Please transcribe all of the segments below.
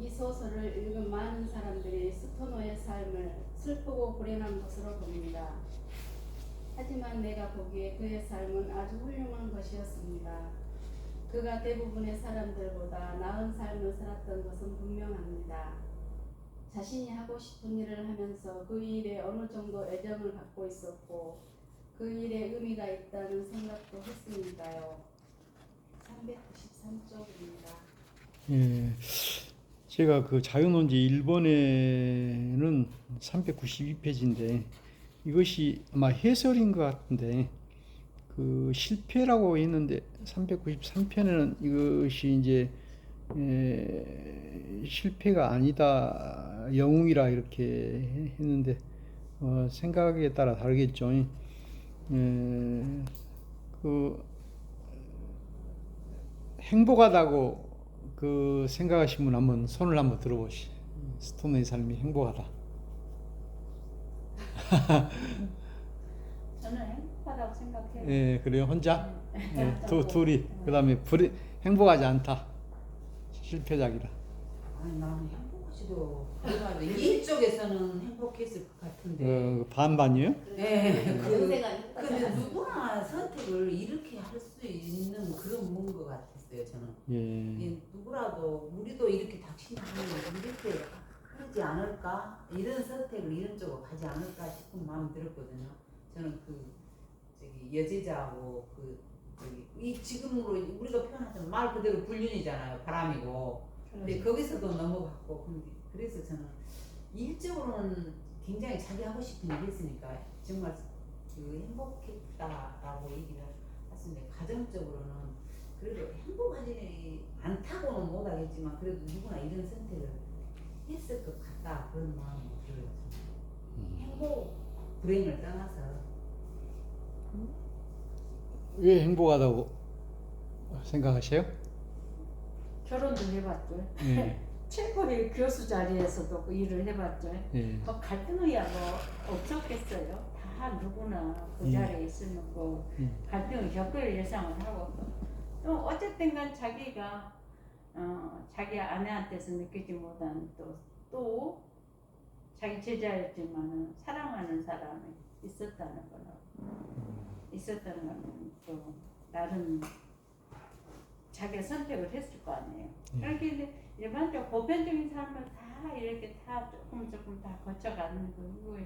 이 소설을 읽은 많은 사람들이 스토노의 삶을 슬프고 불행한 것으로 봅니다. 하지만 내가 보기에 그의 삶은 아주 훌륭한 것이었습니다. 그가 대부분의 사람들보다 나은 삶을 살았던 것은 분명합니다. 자신이 하고 싶은 일을 하면서 그 일에 어느 정도 애정을 갖고 있었고 그 일에 의미가 있다는 생각도 했으니까요. 393쪽입니다. 예, 제가 그 자유논지 1번에는 392페이지인데 이것이 아마 해설인 것 같은데 그 실패라고 했는데 393편에는 이것이 이제 실패가 아니다 영웅이라 이렇게 했는데 생각에 따라 다르겠죠. 그 행복하다고 그 생각하신 분 한번 손을 한번 들어보시. 스토너의 삶이 행복하다. 저는 행복하다고 생각해요. 예, 그래요. 혼자? 예, 둘이. 그다음에 행복하지 않다. 실패작이다. 아니 나는 행복하지도 그래가지고 이쪽에서는 행복했을 것 같은데. 반반이요? 네, 연세가 행복하지 근데 않아요. 누구나 선택을 이렇게 할 수 있는 그런 몸인 것 같았어요 저는. 예. 누구라도 우리도 이렇게 닥치면 이렇게 하지 않을까 이런 선택을 이런 쪽으로 가지 않을까 싶은 마음이 들었거든요. 저는 그 저기 여제자하고 그 저기 이 지금으로 우리가 표현하자면 말 그대로 불륜이잖아요. 바람이고. 근데 거기서도 넘어갔고 그래서 저는 일적으로는 굉장히 자기 하고 싶은 일을 했으니까 정말 그 행복했다라고 얘기를 했는데 가정적으로는 그래도 행복하지 않다고는 못하겠지만 그래도 누구나 이런 선택을 했을 것 같다 그런 마음이 들어요. 행복 불행을 떠나서 왜 행복하다고 생각하세요? 결혼도 해봤죠. 예. 최고의 교수 자리에서도 그 일을 해봤죠. 예. 뭐 갈등이야 뭐 없었겠어요. 다 누구나 그 자리에 있으면 그 갈등을 겪을 예상을 하고 또 어쨌든간 자기가 자기 아내한테서 느끼지 못한 또 자기 제자였지만은 사랑하는 사람이 있었다는 또 나름 자기가 선택을 했을 거 아니에요. 그렇게 이제 일반적 보편적인 삶을 다 이렇게 다 조금 다 거쳐가는 거고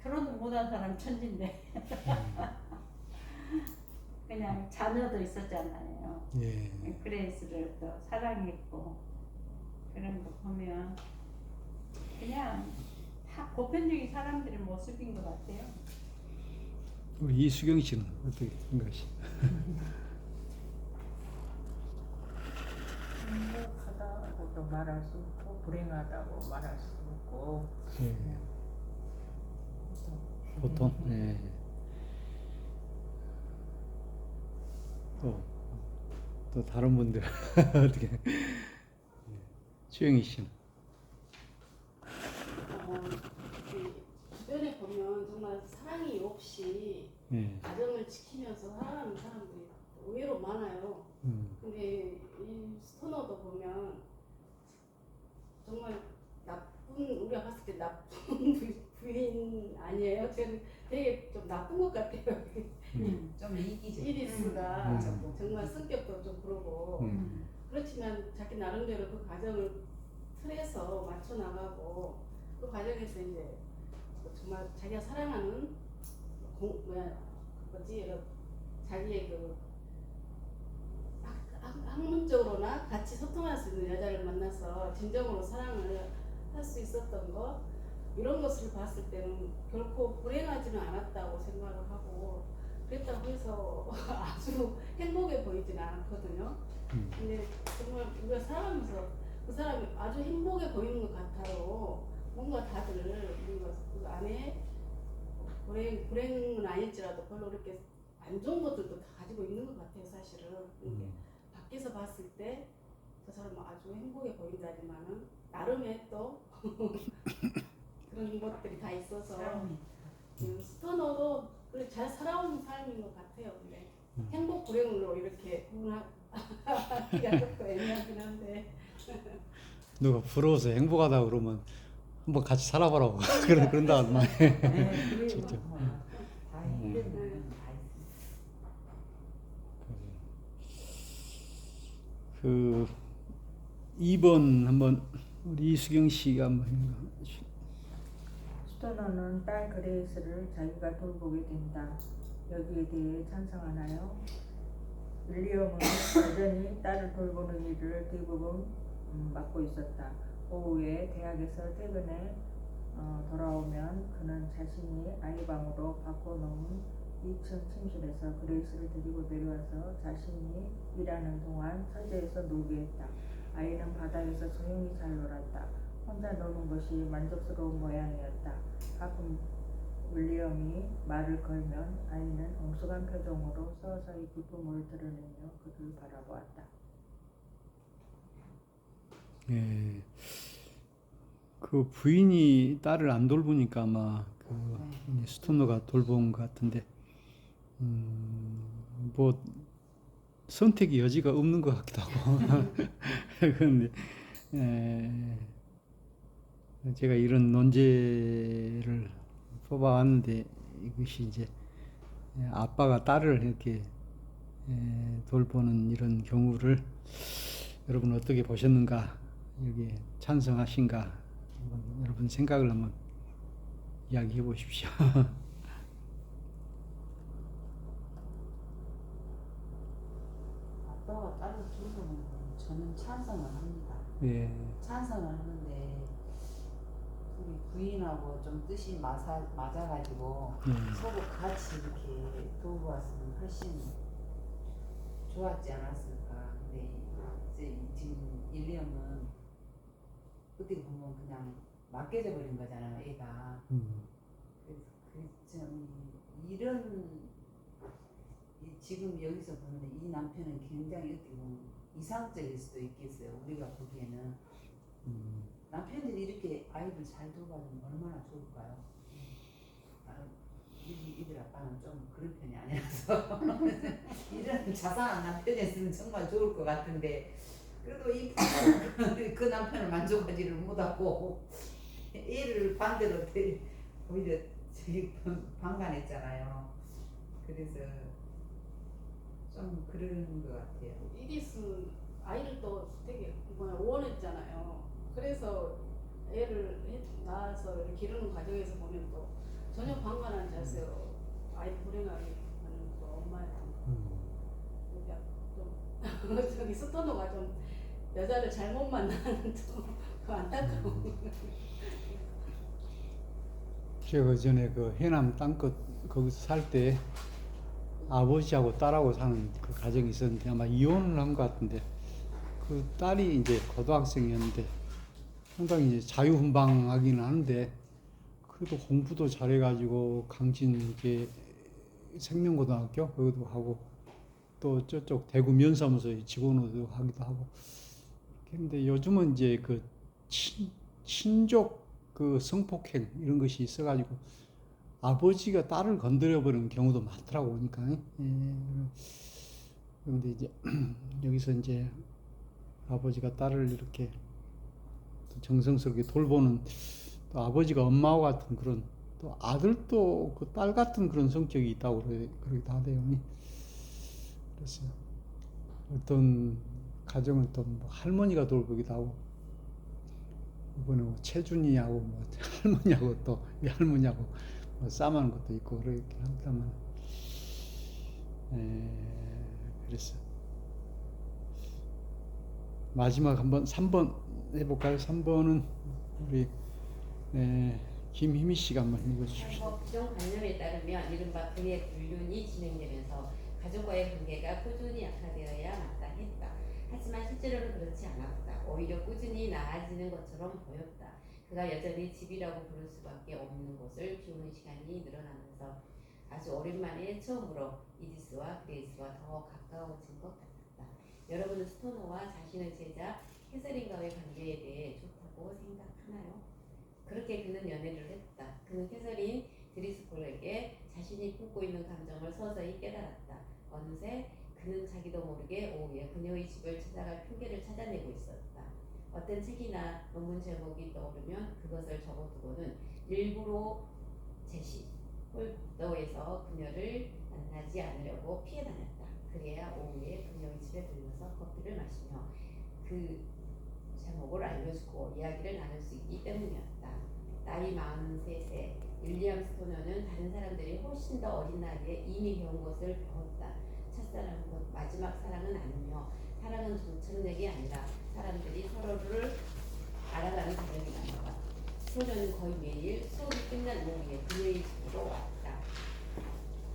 결혼도 못한 사람 천진데 그냥 자녀도 있었잖아요. 예. 그레이스를 또 사랑했고 그런 거 보면 그냥 다 보편적인 사람들의 모습인 것 같아요. 우리 이수경 씨는 어떻게 생각하세요? 행복하다고도 말할 수 있고 불행하다고 말할 수 있고 예. 보통. 예. 또 다른 분들 어떻게? 수영이 씨는? 주변에 보면 정말 사랑이 없이 예. 가정을 지키면서 살아가는 사람들이 의외로 많아요. 근데 이 스토너도 보면 정말 우리가 봤을 때 나쁜 부인 아니에요? 저는 되게 좀 나쁜 것 같아요. 좀 이기적. 이리스가 정말 성격도 좀 그러고 그렇지만 자기 나름대로 그 가정을 틀에서 맞춰 나가고 그 과정에서 이제 정말 자기가 사랑하는 자기의 그 학문적으로나 같이 소통할 수 있는 여자를 만나서 진정으로 사랑을 할 수 있었던 것 이런 것을 봤을 때는 결코 불행하지는 않았다고 생각을 하고 그랬다고 해서 아주 행복해 보이지는 않거든요. 근데 정말 우리가 살아가면서 그 사람이 아주 행복해 보이는 것 같아요. 뭔가 다들 우리가 그 안에 불행은 아닐지라도 별로 그렇게 안 좋은 것들도 다 가지고 있는 것 같아요, 사실은. 밖에서 봤을 때 저 사람은 아주 행복해 보인다지만은 나름의 또 그런 것들이 다 있어서 스토너도 그래 잘 살아온 삶인 것 같아요. 근데 행복 불행으로 이렇게 구분하기가 조금 애매하긴 한데 누가 부러워서 행복하다 그러면 한번 같이 살아보라고 그런다 말. 네, 그래요. 진짜. 다 힘든 부분은 다 있습니다. 그 2번 한번 우리 이수경 씨가 한번 스토너는 딸 그레이스를 자기가 돌보게 된다. 여기에 대해 찬성하나요? 윌리엄은 여전히 딸을 돌보는 일을 대부분 맡고 있었다. 오후에 대학에서 퇴근해 돌아오면 그는 자신이 아이방으로 바꿔놓은 2층 침실에서 그레이스를 데리고 내려와서 자신이 일하는 동안 서재에서 놀게 했다. 아이는 바닥에서 조용히 잘 놀았다. 혼자 노는 것이 만족스러운 모양이었다. 가끔 윌리엄이 말을 걸면 아이는 엉숙한 표정으로 서서히 기쁨을 드러내며 그를 바라보았다. 예. 그 부인이 딸을 안 돌보니까 아마 그 스토너가 돌본 것 같은데 뭐 선택의 여지가 없는 것 같기도 하고 그런데 제가 이런 논제를 뽑아왔는데 이것이 이제 아빠가 딸을 이렇게 돌보는 이런 경우를 여러분 어떻게 보셨는가, 여기 찬성하신가, 한번 여러분 생각을 한번 이야기해 보십시오. 아빠가 딸을 돌보는 건 저는 찬성을 합니다. 예. 찬성을 하는데 우리 부인하고 좀 뜻이 맞아가지고 서로 같이 이렇게 돌보았으면 훨씬 좋았지 않았을까. 근데 이제 지금 윌리엄은 어떻게 보면 그냥 맡겨져 버린 거잖아요, 애가. 그래서 좀 이런 지금 여기서 보는데 이 남편은 굉장히 어떻게 보면 이상적일 수도 있겠어요. 우리가 보기에는 남편들이 이렇게 아이들 잘 돌봐주면 얼마나 좋을까요? 이들 아빠는 좀 그런 편이 아니라서 이런 자상한 남편이었으면 정말 좋을 것 같은데 그래도 이 부부는 그 남편을 만족하지를 못하고 애를 반대로 오히려 저기 방관했잖아요. 그래서 좀 그런 것 같아요. 이디스는 아이를 또 되게 원했잖아요. 그래서 애를 낳아서 이렇게 기르는 과정에서 보면 또 전혀 방관한 자세로 아이 불행하게 하는 또 엄마였던 거. 좀 저기 스토너가 좀 여자를 잘못 만나는 좀 안타까운. 제가 전에 그 해남 땅끝 거기서 살 때 아버지하고 딸하고 사는 그 가정이 있었는데 아마 이혼을 한 것 같은데 그 딸이 이제 고등학생이었는데 상당히 이제 자유분방하기는 하는데 그래도 공부도 잘해가지고 강진 이제 생명고등학교 거기도 하고 또 저쪽 대구 면사무소에 직원으로 하기도 하고. 근데 요즘은 이제 그 친족 그 성폭행 이런 것이 있어가지고 아버지가 딸을 건드려 버리는 경우도 많더라고 보니까. 그런데 이제 여기서 이제 아버지가 딸을 이렇게 정성스럽게 돌보는, 또 아버지가 엄마와 같은 그런, 또 아들도 그 딸 같은 그런 성격이 있다고 그러기도 하대요. 그래서 어떤 가정은 또 뭐 할머니가 돌보기도 하고, 이번에 뭐 최준이하고 뭐 할머니하고 또 외할머니하고 뭐 싸움하는 것도 있고 그렇게 한다면, 그래서 마지막 한번 3번 해볼까요? 3번은 우리 김희미 씨가 한번 읽어주십시오. 한국 부정관념에 따르면 이른바 분의 불륜이 진행되면서 가족과의 관계가 꾸준히 악화되어야 마땅했다. 하지만 실제로는 그렇지 않았다. 오히려 꾸준히 나아지는 것처럼 보였다. 그가 여전히 집이라고 부를 수밖에 없는 곳을 비우는 시간이 늘어나면서 아주 오랜만에 처음으로 이디스와 그레이스와 더 가까워진 것 같았다. 여러분은 스토너와 자신의 제자 캐서린과의 관계에 대해 좋다고 생각하나요? 그렇게 그는 연애를 했다. 그는 캐서린 드리스콜에게 자신이 품고 있는 감정을 서서히 깨달았다. 어느새 그는 자기도 모르게 오후에 그녀의 집을 찾아갈 핑계를 찾아내고 있었다. 어떤 책이나 논문 제목이 떠오르면 그것을 적어두고는 일부러 제시, 홀더에서 그녀를 만나지 않으려고 피해 다녔다. 그래야 오후에 그녀의 집에 들러서 커피를 마시며 그 제목을 알려주고 이야기를 나눌 수 있기 때문이었다. 나이 43세 윌리엄 스토너는 다른 사람들이 훨씬 더 어린 나이에 이미 배운 것을 배웠다. 첫사랑은 곧 마지막 사랑은 아니며 사랑은 정천력이 아니라 사람들이 서로를 알아가는 과정이다. 소녀는 거의 매일 수업이 끝난 오후에 그녀의 집으로 왔다.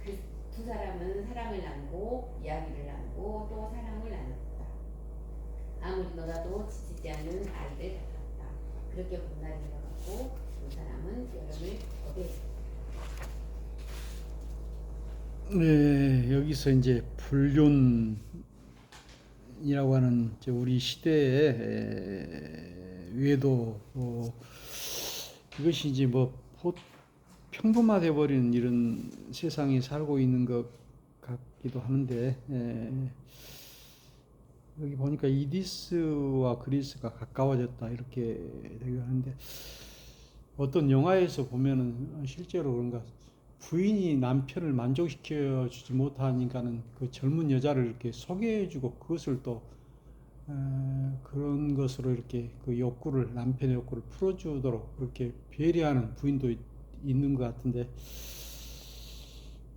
그 두 사람은 사랑을 나누고 이야기를 나누고 또 사랑을 나눴다. 아무리 놀아도 지치지 않는 아이를 닮았다. 그렇게 본 날이 흘러가고 두 사람은 여름을 거부했다. 네, 여기서 이제 불륜이라고 하는 이제 우리 시대의 외도 이것이 이제 뭐 평범화돼 버리는 이런 세상에 살고 있는 것 같기도 하는데 여기 보니까 이디스와 그리스가 가까워졌다 이렇게 되고 하는데 어떤 영화에서 보면은 실제로 그런가 부인이 남편을 만족시켜 주지 못하니까는 그 젊은 여자를 이렇게 소개해주고 그것을 또 그런 것으로 이렇게 그 욕구를 남편의 욕구를 풀어주도록 그렇게 배려하는 부인도 있는 것 같은데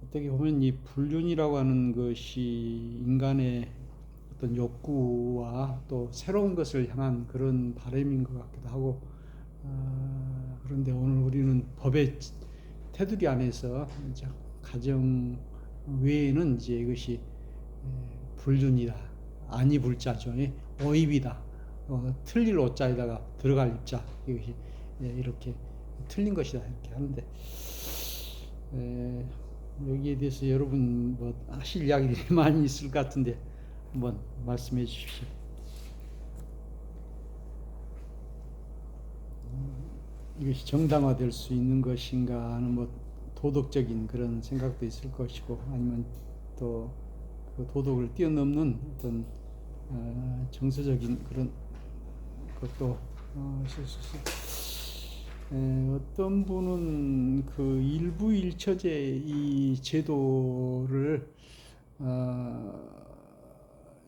어떻게 보면 이 불륜이라고 하는 것이 인간의 어떤 욕구와 또 새로운 것을 향한 그런 바람인 것 같기도 하고 그런데 오늘 우리는 법의 테두리 안에서 이제 가정 외에는 이제 이것이 불륜이다 아니 불자죠 오입이다 틀릴 오자에다가 들어갈 입자 이것이 이렇게 틀린 것이다 이렇게 하는데 여기에 대해서 여러분 뭐 하실 이야기들이 많이 있을 것 같은데 한번 말씀해 주십시오. 이것이 정당화될 수 있는 것인가 하는 뭐 도덕적인 그런 생각도 있을 것이고 아니면 또 그 도덕을 뛰어넘는 어떤 정서적인 그런 것도 있을 수 있어요. 어떤 분은 그 일부일처제 이 제도를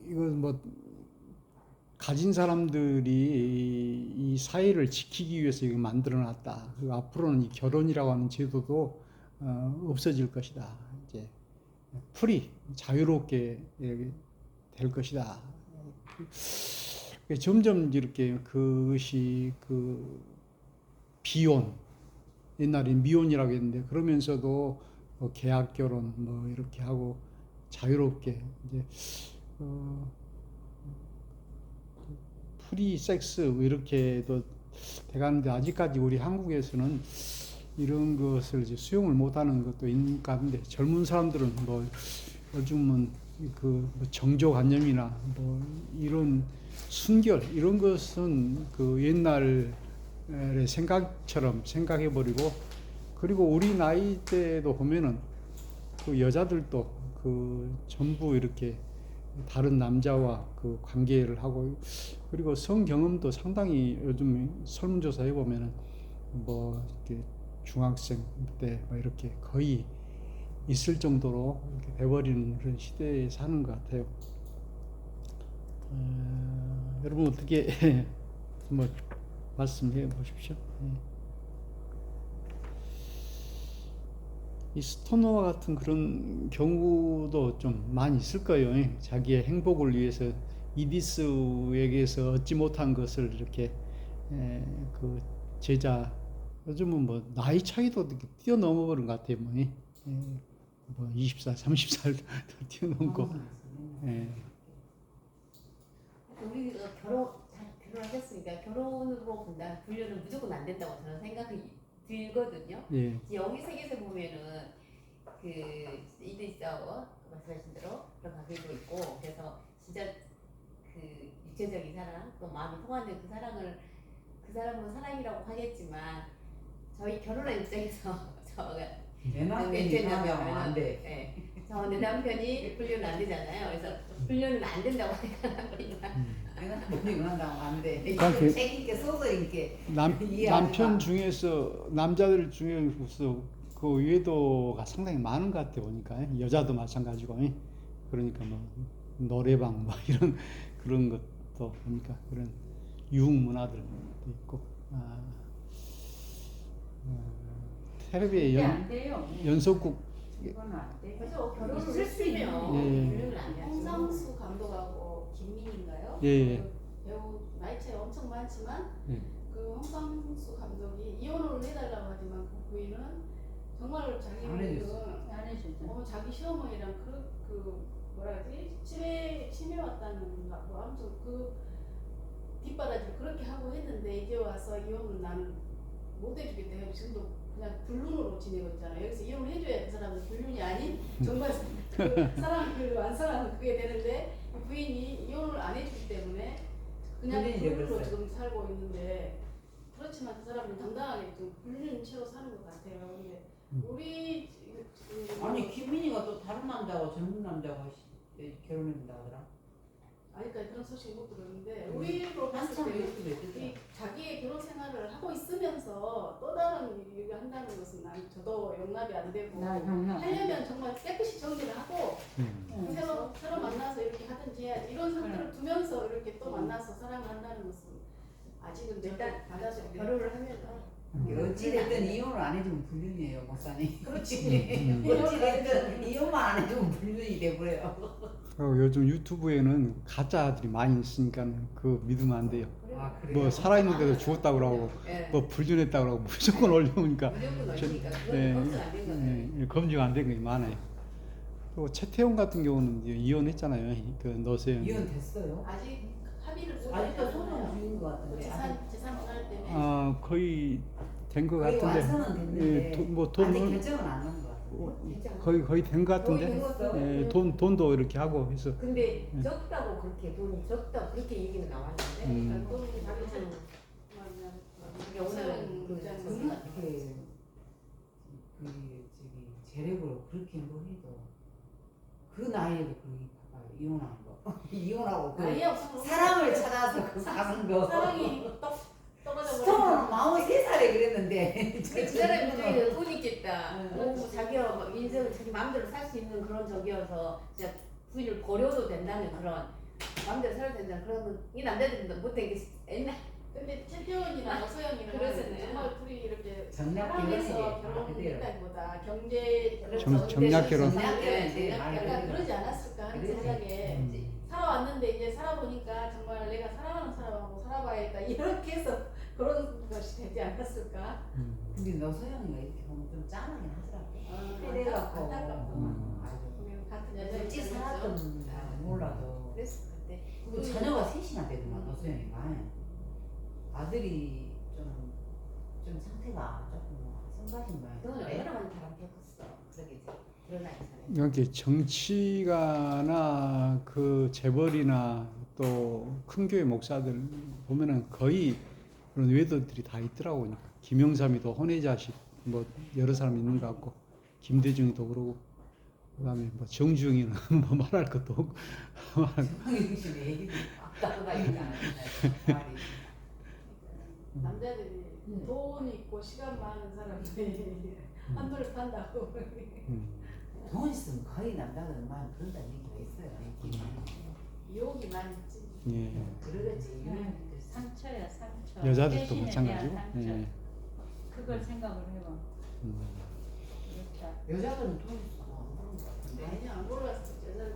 이건 뭐 가진 사람들이 이 사회를 지키기 위해서 이거 만들어놨다. 그리고 앞으로는 이 결혼이라고 하는 제도도 없어질 것이다. 이제 풀이 자유롭게 될 것이다. 점점 이렇게 그것이 그 비혼 옛날에 미혼이라고 했는데 그러면서도 뭐 계약 결혼 뭐 이렇게 하고 자유롭게 이제 프리 섹스 뭐 이렇게도 돼가는데 아직까지 우리 한국에서는 이런 것을 이제 수용을 못하는 것도 있는 것 같은데 젊은 사람들은 뭐 요즘은 그 정조관념이나 뭐 이런 순결 이런 것은 그 옛날의 생각처럼 생각해버리고 그리고 우리 나이 때도 보면은 그 여자들도 그 전부 이렇게 다른 남자와 그 관계를 하고 그리고 성 경험도 상당히 요즘 설문조사 해보면은 뭐 이렇게 중학생 때 뭐 이렇게 거의 있을 정도로 이렇게 돼버리는 그런 시대에 사는 것 같아요. 여러분 어떻게 뭐 말씀해 보십시오. 이 스토너와 같은 그런 경우도 좀 많이 있을 거예요. 자기의 행복을 위해서 이디스에게서 얻지 못한 것을 이렇게 그 제자 요즘은 뭐 나이 차이도 뛰어넘어 버린 것 같아요. 뭐 20살, 30살 뛰어넘고. 우리가 결혼하셨으니까 결혼으로 본다면 불륜은 무조건 안 된다고 저는 생각이 들거든요. 예. 여기 책에서 보면은 그 이디스하고 말씀하신 대로 그런 관계도 있고 그래서 진짜 그 육체적인 사랑 또 마음이 통하는 그 사랑을 그 사람은 사랑이라고 하겠지만 저희 결혼한 입장에서 저가 내 남편이 사랑하면 안 돼. 내 남편이 불륜은 안 되잖아요. 그래서 불륜은 안 된다고 생각합니다. 내가 남편이 한다고 안 돼. 그러니까 그- 책 읽게 소설 읽게 이해하지 남편 마. 중에서 남자들 중에서 그 의외도가 상당히 많은 것 같아 보니까 여자도 마찬가지고 그러니까 뭐 노래방 뭐 이런 그런 것도 보니까 그런 유흥 문화들도 있고 텔레비에 안 돼요. 연속국 이거는 안 돼. 그래서 결혼을 있을 수 했으면 예. 불륜을 안 해야죠. 홍상수 감독하고 김민인가요? 예. 그 배우 나이 차이 엄청 많지만 예. 그 홍상수 감독이 이혼을 해달라고 하지만 그 부인은 정말 자기 안 해줬어. 안 해주죠. 자기 시어머니랑 그 뭐라 하지 치매 왔다는 뭐 아무튼 그 뒷바라지를 그렇게 하고 했는데 이제 와서 이혼은 나는 못 해주겠다 해서 지금도 그냥 불륜으로 지내고 있잖아요. 여기서 이혼을 해줘야 그 사람은 불륜이 아닌 정말 그 사랑을 완성하는 그게 되는데 그 부인이 이혼을 안 해주기 때문에 그냥 불륜이 불륜으로 되었어요. 지금 살고 있는데 그렇지만 그 사람은 당당하게 좀 불륜체로 사는 것 같아요. 근데 우리 아니 김민희가 또 다른 남자하고 젊은 남자하고 결혼했다고 하더라. 아직까지 그런 소식 못 들었는데 우리로 봤을 한참 때 유튜브에 이 뜨더라. 자기의 결혼 생활을 하고 있으면서 또 다른 일을 한다는 것은 난 저도 용납이 안 되고 나 용납. 하려면 정말 깨끗이 정리를 하고 응. 새로 만나서 이렇게 하든지 해야지 이런 상태를 두면서 이렇게 또 만나서 사랑을 한다는 것은 아직은 일단 받아들여 결혼을 하면 어찌됐든 이혼을 안 해주면 불륜이에요, 목사님. 그렇지 어찌됐든 이혼만 안 해주면 불륜이 돼버려요. 요즘 유튜브에는 가짜들이 많이 있으니까 그 믿으면 안 돼요. 아 그래요? 뭐 살아있는데도 죽었다고 그러고 예. 뭐 불륜했다고 그러고 무조건 올려오니까 무조건 올리니까 예, 그건 검증 안 된 거예요. 검증 안 된 게 많아요. 또 최태원 같은 경우는 이제 이혼했잖아요. 그 노세영. 이혼 됐어요? 아직 합의를 못 아직도 소송 중인 것 같은데. 재산 분할 때문에 거의 된 것 거의 같은데. 완성은 됐는데 뭐돈 아직 결정은 안 난 것 같아요. 거의 된 것 같은데. 거의 돈도 이렇게 하고 해서 근데 적다고 그렇게 돈이 적다 그렇게 얘기는 나왔는데 그건 자기 책 이게 오늘 그 그렇게 재력으로 그렇게 뭘 해도 그 나이에도 그렇게 봐봐요. 이혼한 거. 이혼하고 그 나이 없으면 사랑을 찾아서 그 사는 거. 사랑이 떨어져 스톤은 43살에 그랬는데 그 사람 입장에서 돈 있겠다. 응. 자기가 막 인생을 자기 마음대로 살 수 있는 그런 적이어서 진짜 부인을 버려도 된다는 그런 마음대로 살아도 된다는 그런 이 남자들도 못된 게 옛날 근데 최태원이나 서영이는 그러잖아요. 정말 둘이 이렇게 정략 사랑해서 결혼이에요. 결혼했다기보다 경제 정략 결혼. 약간 그러지 않았을까 하는 그러지. 생각에 살아왔는데 이제 살아보니까 정말 내가 사랑하는 사람하고 살아봐야겠다 이렇게 해서 그런 것이 되지 않았을까? 근데 너 소영이가 이렇게 보면 좀 짠하긴 하더라고. 아, 해대갖고 안타깝구만. 아주 보면 같은 여자 어찌 살았던 몰라도 그랬을 것 같아. 그 자녀가 셋이나 되더만 너 소영이가 아들이 좀 상태가 조금 성가신 그건 모양인데 얼마나 많은 사람 겪었어. 그러게 이제 드러나기 전에. 이렇게 정치가나 그 재벌이나 또 큰 교회 목사들 보면은 거의 그런 외도들이 다 있더라고. 김영삼이도 혼외자식 뭐 여러 사람 있는 것 같고 김대중이도 그러고 그다음에 뭐 정주영이는 뭐 말할 것도 없고 정영이 얘기 아까보다 있잖아 말이. 남자들이 돈 있고 시간 많은 사람들이 한도를 판다고 돈 있으면 거의 남자들은 많이 그런다는 얘기가 있어요. 유혹이 많이 있지. 예. 그러겠지. 상처야 상처. 여자들도 배신에 마찬가지고. 대한 상처. 예. 그걸 생각을 해봐. 그렇다. 여자들은 돈 있어 안 그런 것 같은데 아니 안 골랐어 여자.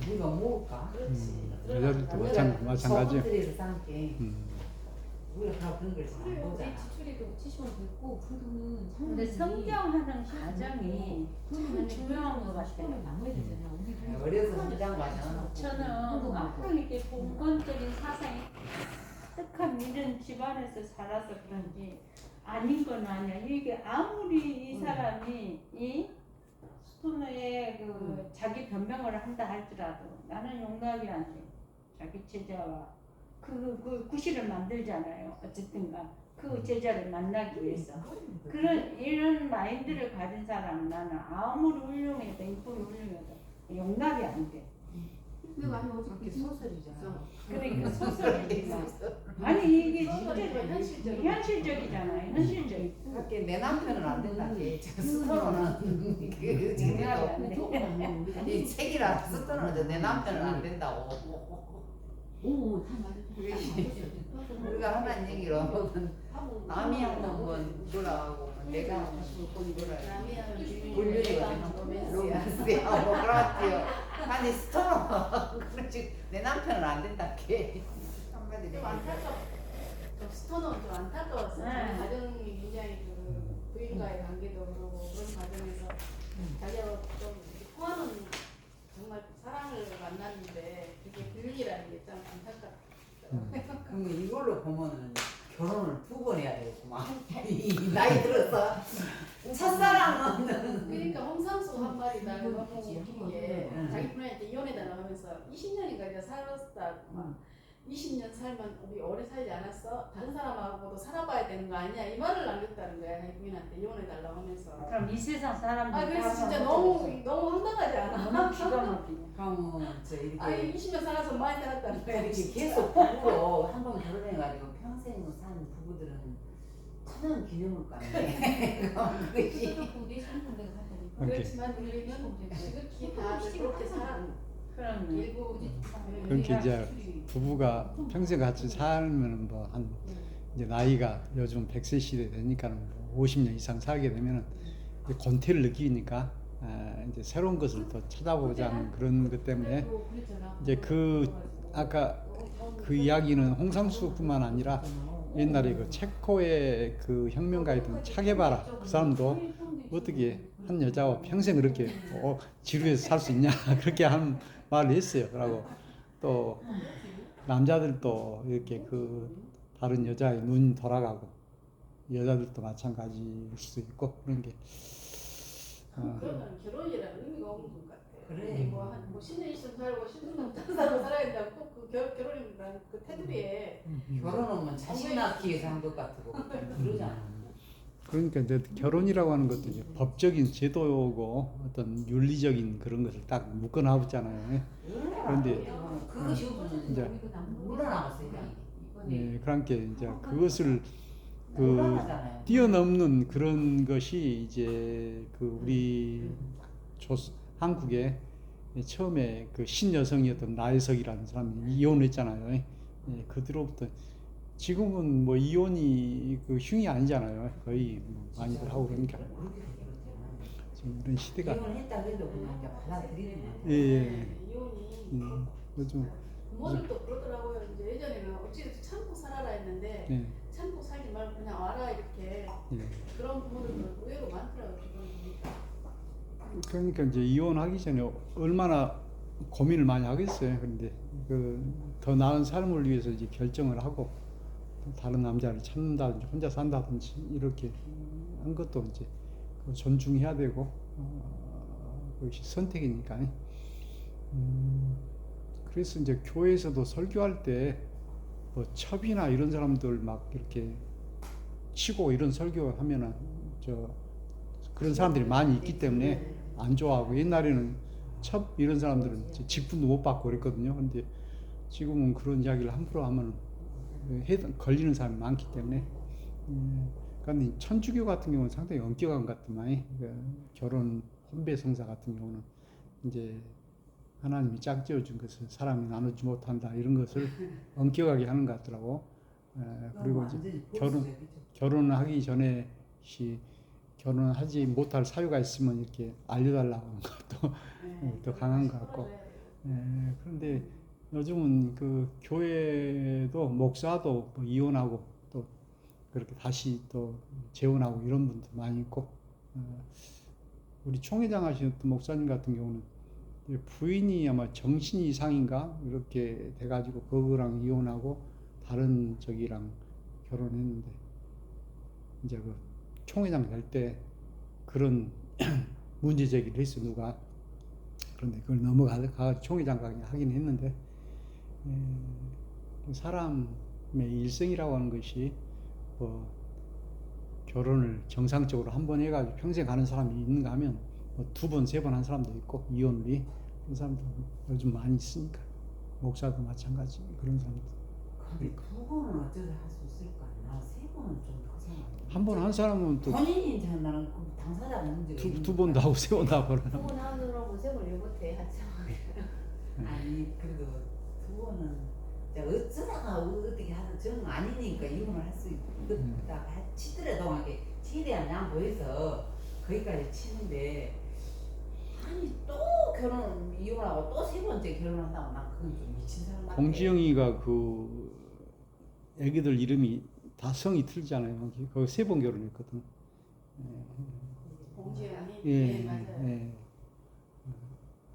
우리가 모을까? 그렇지. 여자들도 마찬가지요. 소문들에서 산게 우리가 다 그런 걸 잘 안 보잖아. 지출이 60원 됐고 그 돈은 근데 성장하는 과정이 참 중요한 것 같아요. 남아야 되잖아. 우리도 어려서 성장 과정은 저는 앞으로 이렇게 봉건적인 사상이 가득한 이런 집안에서 자라서 그런지 아닌 건 아니야. 이게 아무리 이 사람이 이 스토너의 그 자기 변명을 한다 할지라도 나는 용납이 안 돼. 자기 제자와 그 구실을 만들잖아요. 어쨌든가 그 제자를 만나기 위해서 그런 이런 마인드를 가진 사람은 나는 아무리 훌륭해도 이쁨이 훌륭해도 용납이 안 돼. 근데 많이 어저께 그게 소설이잖아. 그러니까 소설이지만 아니 이게 진짜 현실적인 현실적이잖아요. 현실적이. 그렇게 내 남편은 안 된다게. 저 스토로는 그 지금 이 책이라 스토로는 내 남편은 안 된다고. 오, 다 맞아. 우리가 하는 얘기로 남이 하는 건 뭐라고 내가 하는 건 뭐라고. 남이 하는 물류거든요. 로맨스야 뭐 그렇지요. 아니 스토로 그렇지 내 남편은 안 된다게. 한마디 좀 안타까워. 좀 스토너는 좀 안타까웠어요. 네. 가정이 굉장히 그 부인과의 관계도 그러고 그런 과정에서 자기하고 좀 이렇게 통하는 정말 사랑을 만났는데 그게 불륜이라는 게 참 안타깝더라고요. 그럼 이걸로 보면은 결혼을 2번 해야 되겠구만. 이 나이 들어서 첫사랑은 그러니까 홍상수 한 말이 나는 너무 웃긴 게 응. 자기 부인한테 이혼해달라고 하면서 20년인가 이제 살았다. 막 20년 살면 우리 오래 살지 않았어? 다른 사람하고도 살아봐야 되는 거 아니야? 이 말을 남겼다는 거야. 자기 부인한테 이혼해달라고 하면서. 그럼 이 세상 사람들 아 그래서 다 진짜 상관없어요. 너무 황당하지 않아? 너무 기가 막히네. 그러면 저 아니 이렇게 20년 살아서 많이 살았다는 거야. 이렇게 계속 부부로 한 번 결혼해가지고 평생 산 부부들은 천연 기념물 같네. 그럼 그것이 내 상품대가 갔다니까. 오케이. 그렇지만 우리는 지극히 다들 그렇게 살아. 그럼 일부 그렇게 이제 부부가 평생 같이 살면 뭐 한 이제 나이가 요즘 100세 시대 되니까 뭐 50년 이상 살게 되면은 이제 권태를 느끼니까 이제 새로운 것을 더 찾아보자는 그런 것 때문에 이제 그 아까 그 이야기는 홍상수뿐만 아니라 옛날에 그 체코의 그 혁명가였던 차게바라 그 사람도 어떻게 한 여자와 평생 그렇게 지루해서 살 수 있냐 그렇게 한 말을 했어요. 그러고 또 남자들도 이렇게 그 다른 여자의 눈 돌아가고 여자들도 마찬가지일 수도 있고 그런 게 그러면 결혼이라는 의미가 없는 것 같아. 그래. 뭐한 10년 20년 살고 10년 넘게 살고 살아야 된다고 꼭그 결혼이라는 그 테두리에 결혼하면 자식 낳기 위해서 한 것 같고 그러잖아. 그러니까 이제 결혼이라고 하는 것도 이제 법적인 제도고 어떤 윤리적인 그런 것을 딱 묶어놔봤잖아요. 그런데 그것이 이제 물러나갔어요. 예, 그러니까 이제 그것을 그 물러나잖아요. 뛰어넘는 그런 것이 이제 그 우리 한국에 처음에 그 신여성이었던 나혜석이라는 사람이 이혼했잖아요. 예, 그 뒤로부터 지금은 뭐 이혼이 그 흉이 아니잖아요. 거의 뭐 많이들 하고 그러니까 지금 이런 시대가 이혼했다 그래도 그냥 이제 받아들이는 거야. 예, 이혼이 요즘 부모들도 그러더라고요. 이제 예전에는 어찌됐든 참고 살아라 했는데 예, 참고 살지 말고 그냥 와라 이렇게 예. 그런 부모들도 의외로 많더라고요. 지금 보니까. 그러니까 이제 이혼하기 전에 얼마나 고민을 많이 하겠어요. 그런데 그 더 나은 삶을 위해서 이제 결정을 하고 다른 남자를 찾는다든지 혼자 산다든지 이렇게 한 것도 이제 존중해야 되고 그것이 선택이니까. 그래서 이제 교회에서도 설교할 때 뭐 첩이나 이런 사람들 막 이렇게 치고 이런 설교하면은 그런 사람들이 많이 있기 때문에 안 좋아하고 옛날에는 첩 이런 사람들은 직분도 못 받고 그랬거든요. 근데 지금은 그런 이야기를 함부로 하면 걸리는 사람이 많기 때문에 그런데 천주교 같은 경우는 상당히 엄격한 것 같더만 결혼 혼배 성사 같은 경우는 이제 하나님이 짝지어 준 것을 사람이 나누지 못한다 이런 것을 엄격하게 하는 것 같더라고. 그리고 이제 결혼하기 전에 결혼하지 못할 사유가 있으면 이렇게 알려달라고 하는 것도 더 강한 것 같고. 그런데 요즘은 그 교회도 목사도 뭐 이혼하고 또 그렇게 다시 또 재혼하고 이런 분도 많이 있고, 우리 총회장 하시는 목사님 같은 경우는 부인이 아마 정신 이상인가 이렇게 돼가지고 그거랑 이혼하고 다른 저기랑 결혼했는데 이제 그 총회장 될 때 그런 문제 제기를 했어 누가. 그런데 그걸 넘어가 총회장 가긴 하긴 했는데 사람의 일생이라고 하는 것이 뭐 결혼을 정상적으로 한 번 해가지고 평생 가는 사람이 있는가 하면 뭐 2번, 3번 한 사람도 있고 이혼이 그런 사람들 요즘 많이 있으니까 목사도 마찬가지 그런 사람들. 근데 두 번은 어쩌다 할 수 있을까? 나 세 번은 좀 고생하고. 한 번 한 사람은 또 본인이 이제 나는 그 당사자가 문제가 두 번도 하고 세 번도 하고 그러나. 두번 하느라고 세번 일 못해 하죠. 아니 그래도 두 번은 이제 어쩌다가 어떻게 하든 정 아니니까 이혼을 할 수 있다 치더라도 이게 최대한 양보해서 거기까지 치는데 아니 또 결혼 이혼하고 또 세 번째 결혼한다고 난 그건 좀 미친 사람 같아. 공지영이가 그 애기들 이름이 다 성이 틀리잖아요. 거기 세 번 결혼했거든. 공지연이 예, 네, 맞아요. 예.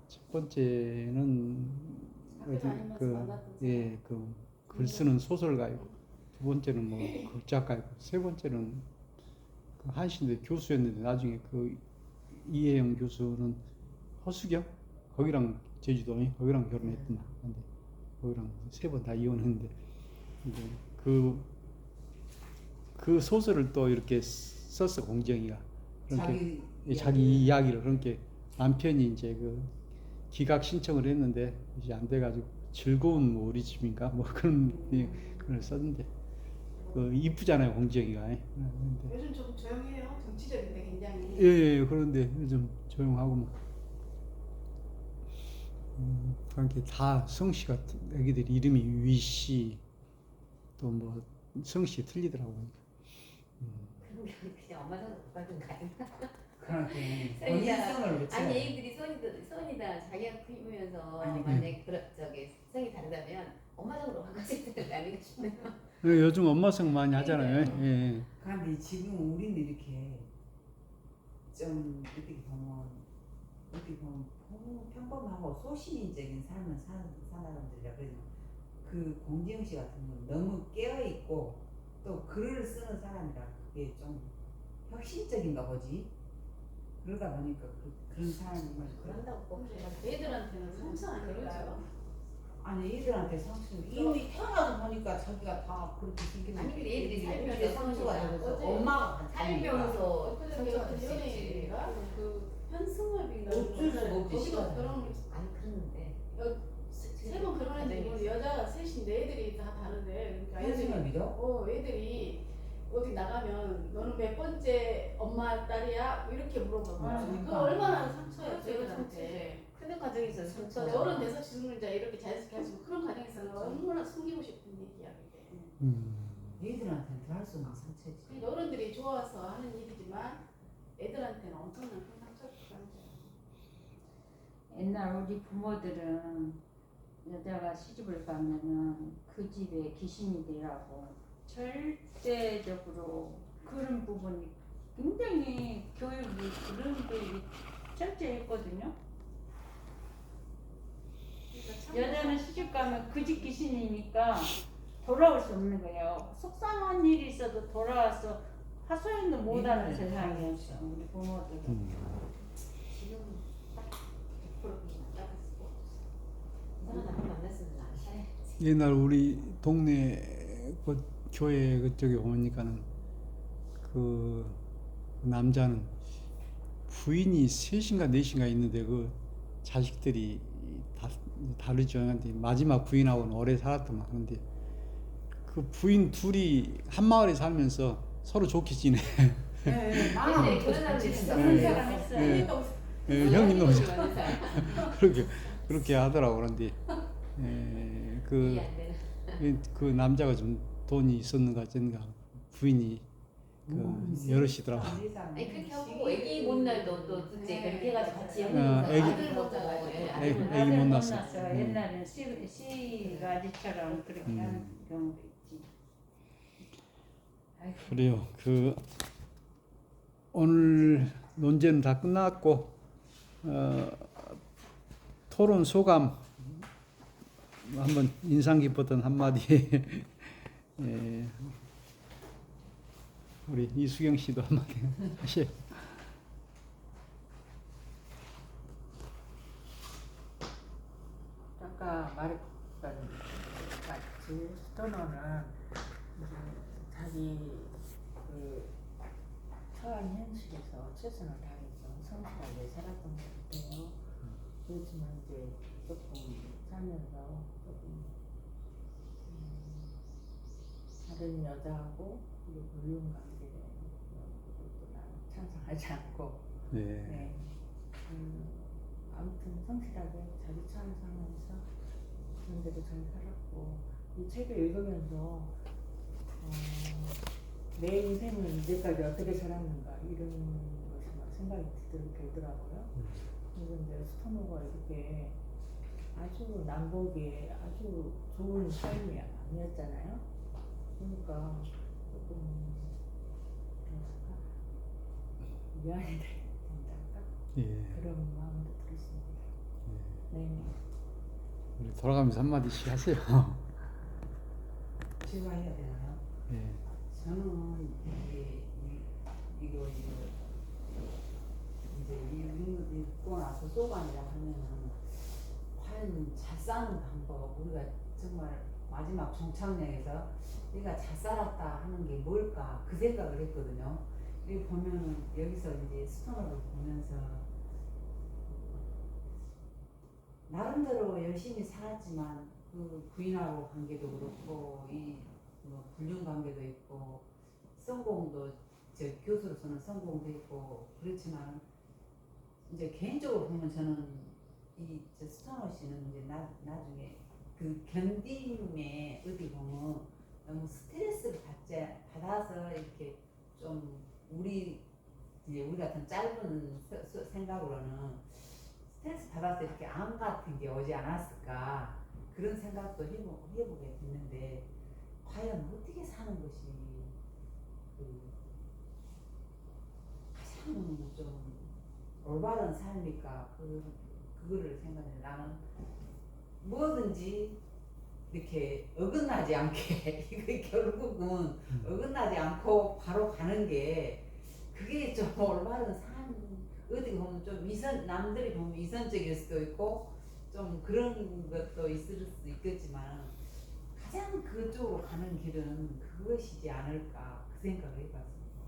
첫 번째는 학교 다니면서 만났던 예, 그 글 쓰는 소설가이고, 두 번째는 뭐 극작가이고, 세 번째는 그 한신대 교수였는데 나중에 그 이혜영 교수는 허수경 거기랑 제주도에 거기랑 결혼했구나. 근데 거기랑 세 번 다 이혼했는데 이제 그 소설을 또 이렇게 썼어 공정이가. 그렇게 자기 이야기를 그렇게 남편이 이제 그 기각 신청을 했는데 이제 안 돼가지고 즐거운 뭐 우리 집인가 뭐 그런 걸 썼는데 그 이쁘잖아요 공정이가. 근데 요즘 좀 조용해요. 정치적인데 굉장히. 예, 그런데 요즘 조용하고 뭐 그렇게 다 성씨 같은 애기들 이름이 위씨 또 뭐 성씨 틀리더라고요. 그럼 그냥 엄마 손으로 못 받은 거 아닌가? 그렇게 선이야. 본인성을 외쳐. 아니 애들이 son이다 자기가 키우면서 아니, 만약에 저기 성이 다르다면 엄마 성으로 바꿔줄 때는 아닌가 싶네요. 요즘 엄마성 많이 하잖아요. 예. 근데 지금 우리는 이렇게 좀 어떻게 보면 평범하고 소시민적인 삶을 사는 사람들이라 그래서 그 공지영 씨 같은 건 너무 깨어 있고 또 글을 쓰는 사람이라 그게 좀 혁신적인가 보지. 그러다 보니까 그런 사람이 그런다고 꼭 애들한테는 상처 아닐까요? 아니 애들한테 상처 이미 태어나서 보니까 자기가 다 그렇게 생기는 아니 근데 애들이 살면서 살면서 상처가 성이다. 되면서 어제 엄마가 살면서 엊그저께 상처가 어떤 될수 있지. 연예인인가 그 현승엽인가 어쩔 수가 없지, 거기서 시간이. 그런 아니 그런데 세 번 결혼했는데 여자가 셋인데 애들이 다 다른데 그러니까 현승을 믿어? 애들이 어디 나가면 너는 몇 번째 엄마 딸이야? 이렇게 물어봐봐. 그러니까. 그거 얼마나 상처야 그렇죠, 애들한테. 크는 가정에서 상처. 어른 돼서 지금은 이제 이렇게 자연스럽게 하시고 그런 과정에서는 얼마나 숨기고 싶은 얘기야 그게. 애들한테는 더 할 수 없는 상처지. 그러니까 어른들이 좋아서 하는 일이지만 애들한테는 엄청난 큰 상처가 옛날 우리 부모들은 여자가 시집을 가면은 그 집에 귀신이 되라고 절대적으로 그런 부분이 굉장히 교육이 그런 게 철저했거든요. 여자는 시집 가면 그 집 귀신이니까 돌아올 수 없는 거예요. 속상한 일이 있어도 돌아와서 하소연도 못하는 세상이었어 우리 부모들은. 지금 딱 100% 그냥 나갔고 이상한 남편 만났으면 안 살아야지. 옛날 우리 동네 그 교회 그쪽에 보니까는 그 남자는 부인이 셋인가 넷인가 있는데 그 자식들이 다르죠. 근데 마지막 부인하고는 오래 살았더만. 그런데 그 부인 둘이 한 마을에 살면서 서로 좋게 지내. 네, 근데 그런 사람들 있어. 그런 사람 있어요. 형님 너무 많은 사람. 그렇게 하더라고. 그런데 그 이해 안 되는. 그 남자가 좀 돈이 있었는가 어쩐가 부인이 그 여럿이더라고. 아니 그렇게 하고 애기 못 날도 또 둘째 그렇게 해가지고 같이 애기- 아들 못 나고 애기 아들 못 못 낳았어. 낳았어. 옛날에 시가지처럼 그렇게 하는 경우도 있지. 아이고. 그래요. 그 오늘 논제는 다 끝났고 토론 소감 한번 인상 깊었던 한마디 우리 이수경 씨도 한마디 하세요. 아까 말했던 같이 스토너는 이제 자기 그 처한 현실에서 최선을 다해서 성실하게 살았던 것 같아요. 그렇지만 이제 조금 살면서 조금 다른 여자하고 그리고 물륜 관계 그것도 나는 찬성하지 않고 네. 네. 아무튼 성실하게 자기 찬성하면서 그런 대로 잘 살았고 이 책을 읽으면서 내 인생을 이제까지 어떻게 살았는가 이런 것이 막 생각이 들더라고요. 그래서 이제 스토너가 이렇게 아주 남보기에 아주 좋은 삶이 아니었잖아요. 그러니까 조금 뭐랄까 미안이 된달까 예. 그런 마음도 들었습니다. 네. 우리 돌아가면서 한마디씩 하세요. 제가 해야 되나요? 예. 저는 이거 이제 읽고 나서 소감이라 하면은 과연 잘 사는 방법 우리가 정말 마지막 종착역에서 내가 잘 살았다 하는 게 뭘까 그 생각을 했거든요. 여기 보면은 여기서 이제 스토너를 보면서 나름대로 열심히 살았지만 그 부인하고 관계도 그렇고 뭐 불륜 관계도 있고 성공도 교수로서는 성공도 있고 그렇지만 이제 개인적으로 보면 저는 스토너 씨는 이제 나중에 그 견딤에 어디 보면 너무 스트레스를 받아서 이렇게 좀 우리 같은 짧은 생각으로는 스트레스 받아서 이렇게 암 같은 게 오지 않았을까 그런 생각도 해보게 됐는데 과연 어떻게 사는 것이 가장 좀 올바른 삶일까 그거를 생각해. 나는 뭐든지 이렇게 어긋나지 않게 이게 결국은 어긋나지 않고 바로 가는 게 그게 좀 올바른 삶 어떻게 보면 좀 남들이 보면 이선적일 수도 있고 좀 그런 것도 있을 수 있겠지만 가장 그쪽으로 가는 길은 그것이지 않을까 그 생각을 해봤습니다.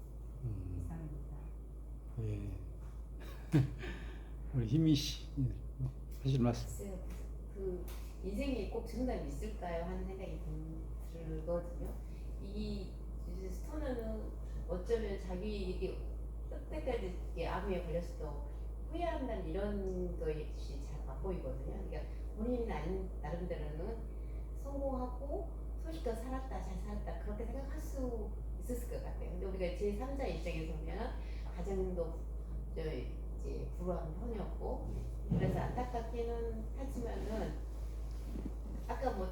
이상입니다. 예. 우리 희미 씨 하실 말씀. 글쎄요, 그 인생에 꼭 정답이 있을까요? 하는 생각이 들거든요. 이 스토너는 어쩌면 자기 이게 끝때까지 이게 암에 걸렸어도 후회한다는 이런 것이 잘 맛보이거든요. 그러니까 본인이 나름대로는 성공하고 소식도 살았다, 잘 살았다 그렇게 생각할 수 있었을 것 같아요. 근데 우리가 제3자 입장에서 보면 가정도 이제 불우한 편이었고 그래서 안타깝기는 하지만은 아까 뭐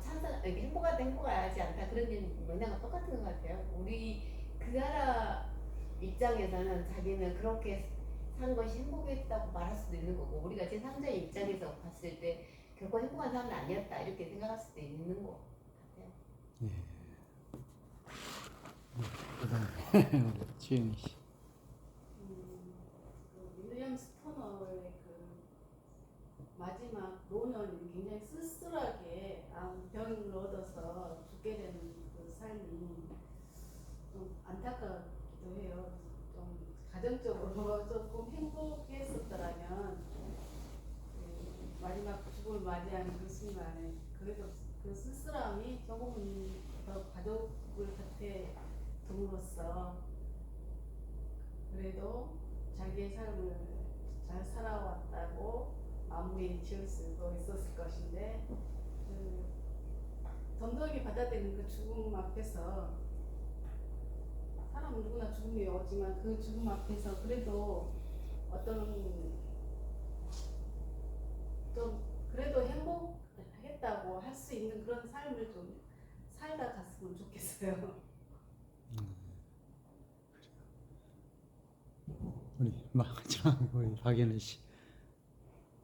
행복하지 않다 그런 맥락은 똑같은 것 같아요. 우리 그 나라 입장에서는 자기는 그렇게 산 것이 행복했다고 말할 수도 있는 거고 우리가 제3자 입장에서 봤을 때 결코 행복한 삶은 아니었다 이렇게 생각할 수도 있는 것 같아요. 예. 그다음에 지영이 씨. 윌리엄 스토너의 그 마지막 노년이 굉장히 쓸쓸하게 병을 얻어서 죽게 되는 그 삶이 좀 안타깝기도 해요. 좀 가정적으로 조금 행복했었더라면 마지막 죽음을 맞이하는 그 순간에 그래도 그 쓸쓸함이 조금 더 가족을 곁에 둠으로써 그래도 자기의 삶을 잘 살아왔다고 마무리 지을 수도 있었을 것인데 덤덤히 받아들이는 그 죽음 앞에서 사람은 누구나 죽음이 오지만 그 죽음 앞에서 그래도 어떤 좀 그래도 행복했다고 할 수 있는 그런 삶을 좀 살다 갔으면 좋겠어요. 우리 마지막 우리 박연희 씨.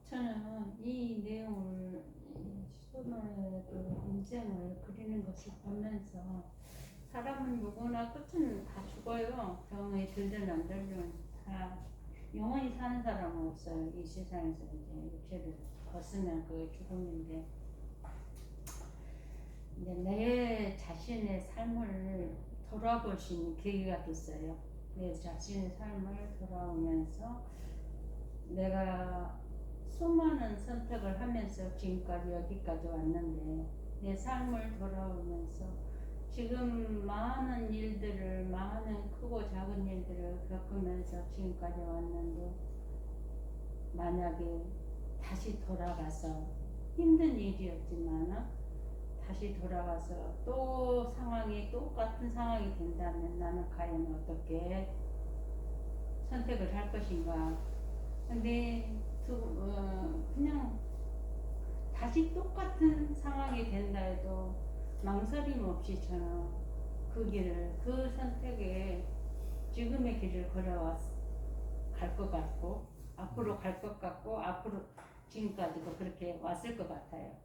저는 이 내용을 스토너의 그 인생을 그리는 것을 보면서 사람은 누구나 끝은 다 죽어요. 병이 들든 안 들든 다 영원히 사는 사람은 없어요. 이 세상에서 이제 육체를 벗으면 그게 죽음인데 이제 내 자신의 삶을 돌아볼 수 있는 계기가 됐어요. 내 자신의 삶을 돌아오면서 내가 수많은 선택을 하면서 지금까지 여기까지 왔는데 내 삶을 돌아오면서 지금 많은 일들을 많은 크고 작은 일들을 겪으면서 지금까지 왔는데 만약에 다시 돌아가서 힘든 일이었지만 다시 돌아가서 또 상황이 똑같은 상황이 된다면 나는 과연 어떻게 선택을 할 것인가. 근데 그냥 다시 똑같은 상황이 된다 해도 망설임 없이 저는 그 길을 그 선택에 지금의 길을 걸어갈 것 같고 앞으로 갈 것 같고 앞으로 지금까지도 그렇게 왔을 것 같아요.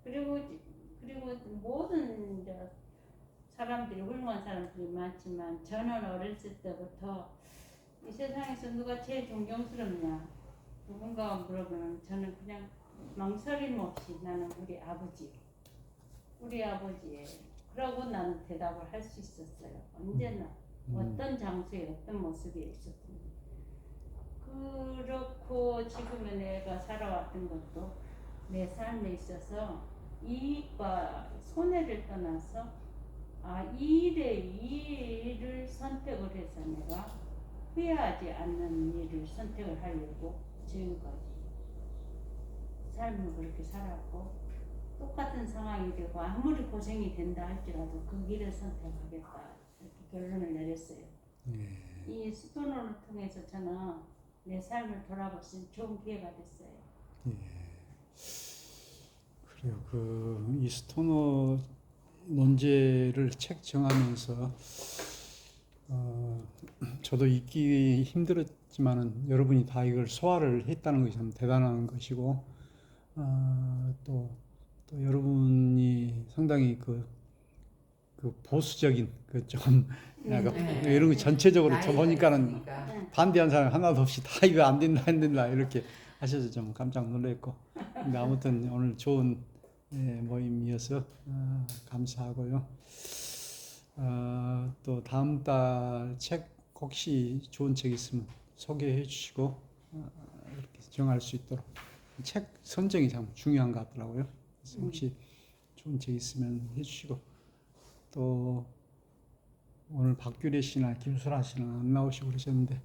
그리고 모든 이제 사람들이 훌륭한 사람들이 많지만 저는 어렸을 때부터 이 세상에서 누가 제일 존경스럽냐 누군가 물어보면 저는 그냥 망설임 없이 나는 우리 아버지에 그러고 나는 대답을 할 수 있었어요. 언제나 어떤 장소에 어떤 모습에 있었든지. 그렇고 지금의 내가 살아왔던 것도 내 삶에 있어서 이익과 손해를 떠나서 이 일을 선택을 해서 내가 후회하지 않는 일을 선택을 하려고 지금까지 삶을 그렇게 살았고 똑같은 상황이 되고 아무리 고생이 된다 할지라도 그 길을 선택하겠다 이렇게 결론을 내렸어요. 이 스토너를 통해서 저는 내 삶을 돌아볼 수 있는 좋은 기회가 됐어요. 그래요. 이 스토너 논제를 책 정하면서 저도 읽기 힘들었지만은 여러분이 다 이걸 소화를 했다는 것이 참 대단한 것이고 또 여러분이 상당히 그 보수적인 좀 약간 이런 거 전체적으로 저 보니까는 반대한 사람 하나도 없이 다 이거 안 된다 이렇게 하셔서 좀 깜짝 놀랐고 근데 아무튼 오늘 좋은 모임이어서 감사하고요. 또 다음 달 책 혹시 좋은 책 있으면 소개해 주시고 이렇게 정할 수 있도록 책 선정이 참 중요한 것 같더라고요. 그래서 혹시 좋은 책 있으면 해주시고 또 오늘 박규래 씨나 김수라 씨는 안 나오시고 그러셨는데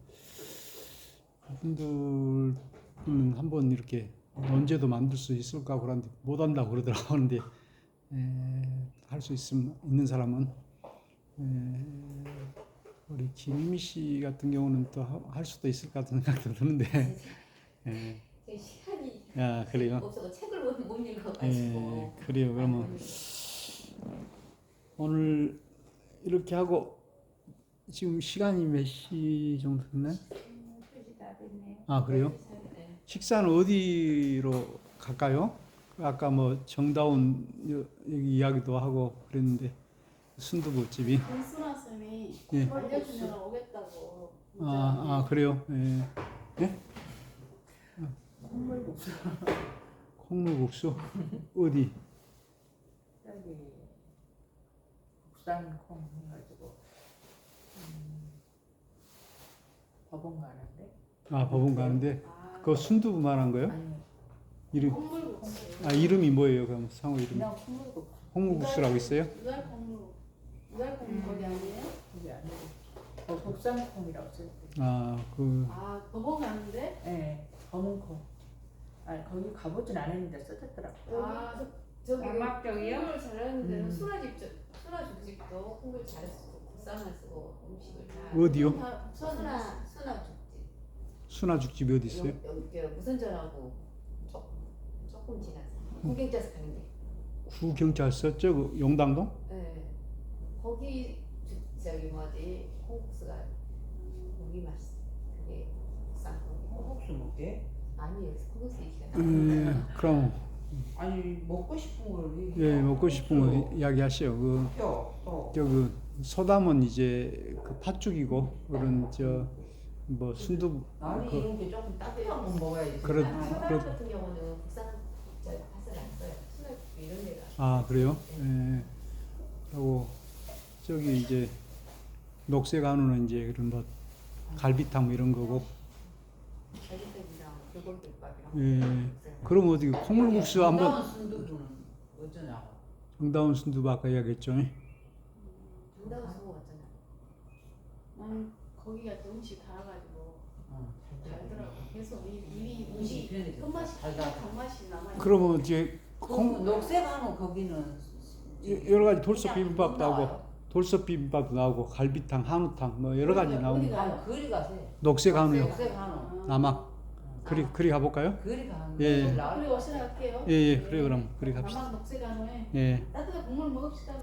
그분들은 한번 이렇게 언제도 만들 수 있을까 그러는데 못 한다고 그러더라고요. 근데 할 수 있는 사람은 우리 김미 씨 같은 경우는 또 할 수도 있을 것 같은 생각도 드는데 시간이 그래요? 없어서 책을 못 읽어가지고. 그래요. 그러면 오늘 이렇게 하고 지금 시간이 몇 시 정도 됐나요? 2시 다 됐네요. 그래요? 식사는 어디로 갈까요? 아까 뭐 정다운 여기 이야기도 하고 그랬는데 순두부집이 김수라 쌤이 예. 알려주면 오겠다고. 그래요? 예? 콩물국수. 콩물국수 어디? 여기 국산 콩 해가지고 법원 가는데. 법원 가는데 그거 순두부 말한 거예요? 아니 이름 콩물국수. 이름이 뭐예요? 그럼 상호 이름? 그냥 콩물국수. 콩물국수라고 있어요? 유달 콩물 거기 아니에요? 그게 아니고 국산 콩이라고 써있대. 법원 가는데? 네, 검은 콩. 거기 가보진 않았는데 써졌더라고. 저기 음악 쪽이요? 콩을 잘하는 데는 순화죽집도 콩을 잘 쓰고 국산을 쓰고 음식을 다. 어디요? 순화죽집. 순화죽집이 어디 있어요? 여기 무선전하고 조금 지나서 구경자서 가는 게. 구경찰서 저 용당동? 네. 거기 저기 뭐지 콩국수가 고기 맛있어. 그게 국산 콩. 콩국수 먹게? 아니 여기서 콩국수 얘기가 그럼 아니 먹고 싶은 걸 먹고 싶은 거 이야기하시오. 그 소담은 이제 그 팥죽이고 그런 뭐 순두부 나는 이런 게 조금 따뜻한 거 먹어야지. 소담 같은 경우는 국산 팥을 안 써요. 순화죽 이런 데가. 그래요? 하고 저기 이제 녹색 한우는 이제 그런 뭐 갈비탕 뭐 이런 거고 불고기밥이랑. 예. 그럼 어떻게 콩물국수 한번 정다운 순두부는 어쩌냐고. 정다운 순두부 아까 이야기했죠. 정다운 수고 어쩌나. 나는 거기가 또 음식 달아가지고 잘 달더라고. 계속 이 음식이 편해져. 끝맛이 달달하고. 단맛이 남아. 그러면 이제 콩 녹색 한우 거기는 여러 가지 돌솥 그냥 비빔밥도 하고 나와요. 돌솥 비빔밥도 나오고 갈비탕, 한우탕 뭐 여러 가지 나오고 아, 그리 가세요. 녹색 한우요. 녹색 한우. 남악 그리 가볼까요? 그리 가는 예. 거 나을 그리고 것 오시라 할게요. 예, 그래 그럼 그리 갑시다. 남학 녹색 한우에 예. 따뜻한 국물 먹읍시다.